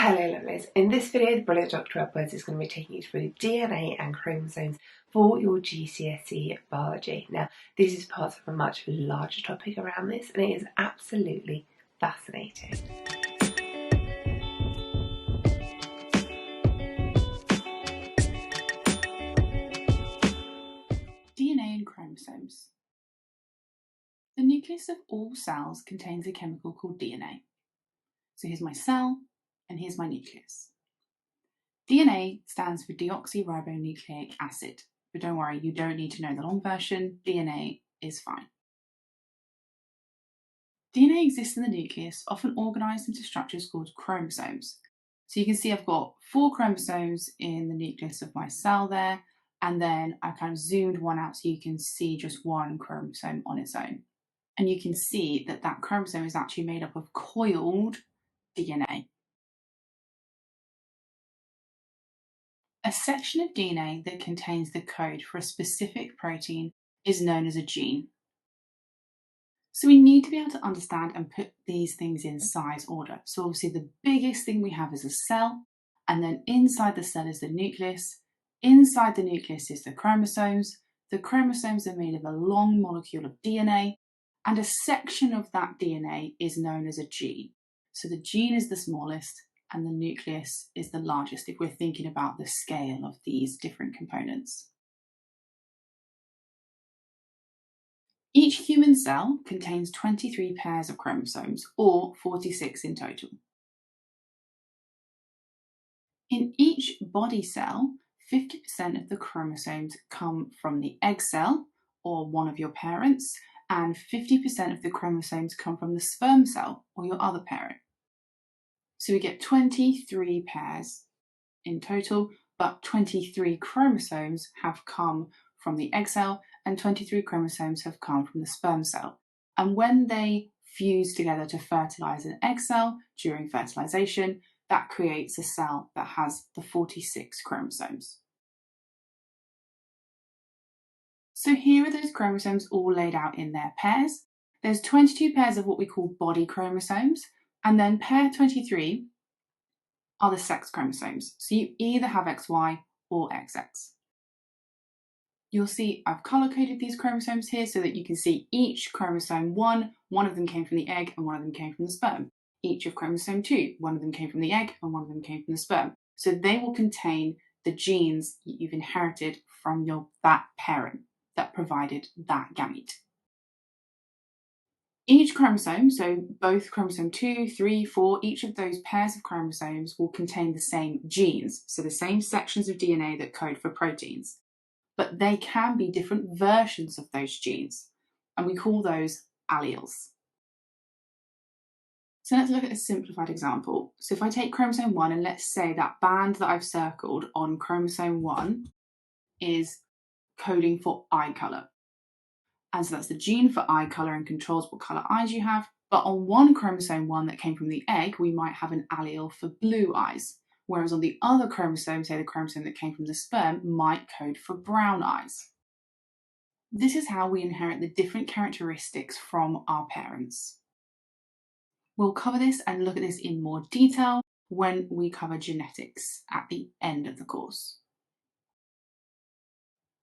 Hello lovelies, in this video the brilliant Dr. Edwards is going to be taking you through DNA and chromosomes for your GCSE biology. Now this is part of a much larger topic around this and it is absolutely fascinating. DNA and chromosomes. The nucleus of all cells contains a chemical called DNA. So here's my cell and here's my nucleus. DNA stands for deoxyribonucleic acid, but don't worry, you don't need to know the long version. DNA is fine. DNA exists in the nucleus, often organised into structures called chromosomes. So you can see I've got 4 chromosomes in the nucleus of my cell there, and then I kind of zoomed one out so you can see just one chromosome on its own. And you can see that that chromosome is actually made up of coiled DNA. A section of DNA that contains the code for a specific protein is known as a gene. So we need to be able to understand and put these things in size order. So obviously the biggest thing we have is a cell, and then inside the cell is the nucleus. Inside the nucleus is the chromosomes. The chromosomes are made of a long molecule of DNA, and a section of that DNA is known as a gene. So the gene is the smallest and the nucleus is the largest if we're thinking about the scale of these different components. Each human cell contains 23 pairs of chromosomes, or 46 in total. In each body cell, 50% of the chromosomes come from the egg cell, or one of your parents, and 50% of the chromosomes come from the sperm cell, or your other parent. So we get 23 pairs in total, but 23 chromosomes have come from the egg cell and 23 chromosomes have come from the sperm cell. And when they fuse together to fertilize an egg cell during fertilization, that creates a cell that has the 46 chromosomes. So here are those chromosomes all laid out in their pairs. There's 22 pairs of what we call body chromosomes, and then pair 23 are the sex chromosomes. So you either have XY or XX. You'll see I've color-coded these chromosomes here so that you can see each chromosome 1 of them came from the egg and one of them came from the sperm. Each of chromosome 2, one of them came from the egg and one of them came from the sperm. So they will contain the genes you've inherited from that parent that provided that gamete. Each chromosome, so both chromosome 2, 3, 4, each of those pairs of chromosomes will contain the same genes, so the same sections of DNA that code for proteins. But they can be different versions of those genes, and we call those alleles. So let's look at a simplified example. So if I take chromosome 1 and let's say that band that I've circled on chromosome 1 is coding for eye colour. And so that's the gene for eye colour and controls what colour eyes you have. But on one chromosome 1 that came from the egg, we might have an allele for blue eyes. Whereas on the other chromosome, say the chromosome that came from the sperm, might code for brown eyes. This is how we inherit the different characteristics from our parents. We'll cover this and look at this in more detail when we cover genetics at the end of the course.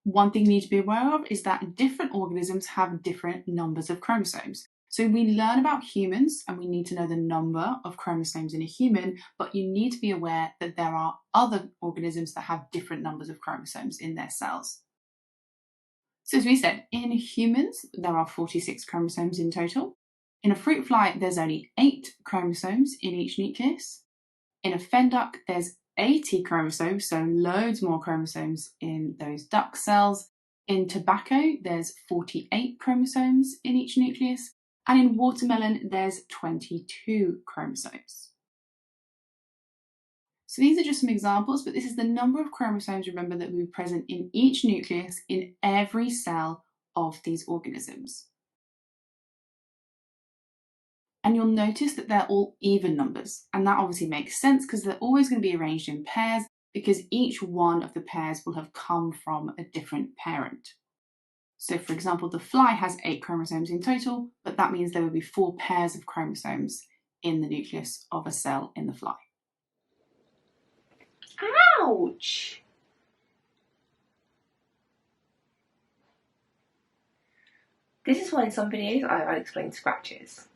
One thing you need to be aware of is that different organisms have different numbers of chromosomes. So we learn about humans and we need to know the number of chromosomes in a human, but you need to be aware that there are other organisms that have different numbers of chromosomes in their cells. So as we said, in humans, there are 46 chromosomes in total. In a fruit fly, there's only 8 chromosomes in each nucleus. In a fen duck, there's 80 chromosomes, so loads more chromosomes in those duck cells. In tobacco, there's 48 chromosomes in each nucleus. And in watermelon, there's 22 chromosomes. So these are just some examples, but this is the number of chromosomes, remember, that will be present in each nucleus in every cell of these organisms. And you'll notice that they're all even numbers. And that obviously makes sense because they're always going to be arranged in pairs because each one of the pairs will have come from a different parent. So for example, the fly has 8 chromosomes in total, but that means there will be 4 pairs of chromosomes in the nucleus of a cell in the fly. Ouch! This is why in some videos I'll explain scratches.